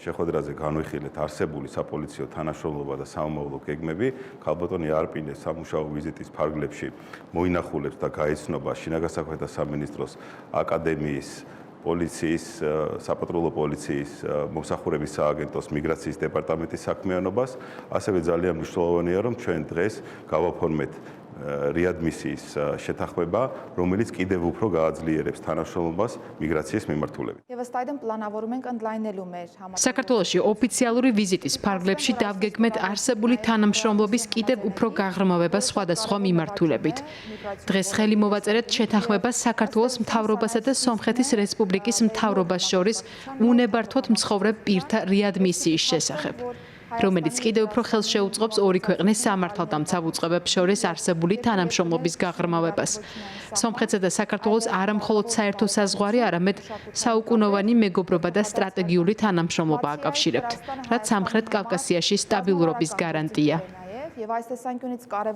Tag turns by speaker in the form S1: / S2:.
S1: შეხვედრაზე განვიხილეთ არსებული საპოლიციო თანამშრომლობა და სამომავლო გეგმები. ქალბატონი არპინეს სამუშაო ვიზიტის ფარგლებში მოინახულებს და გაეცნობა შინაგან საქმეთა სამინისტროს აკადემიის პოლიციის, საპატრულო პოლიციის, მომსახურების სააგენტოს, მიგრაციის დეპარტამენტის საქმიანობას, ასევე ძალიან მნიშვნელოვანია, რომ ჩვენ დღეს გავაფორმეთ რეადმისიის შეთანხმება, რომელიც კიდევ უფრო გააძლიერებს თანამშრომლობას მიგრაციის მიმართულებით.
S2: საქართველოში ოფიციალური ვიზიტის ფარგლებში დავგეგმეთ არსებული თანამშრომლობის კიდევ უფრო გაღრმავება სხვადასხვა მიმართულებით. დღეს ხელი მოვაწერეთ შეთანხმებას საქართველოს მთავრობასა და სომხეთის რესპუბლიკის მთავრობას შორის უნებართვოდ მცხოვრებ პირთა რეადმისიის შესახებ, რომელიც კიდევ უფრო ხელს შეუწყობს ორი ქვეყნის სამართალდამცავ უწყებებს შორის არსებული თანამშრომლობის გაღრმავებას. სომხეთსა და საქართველოს არა მხოლოდ საერთო საზღვარი, არამედ საუკუნოვანი მეგობრობა და სტრატეგიული თანამშრომლობა აკავშირებთ, რაც სამხრეთ კავკასიაში სტაბილურობის გარანტია.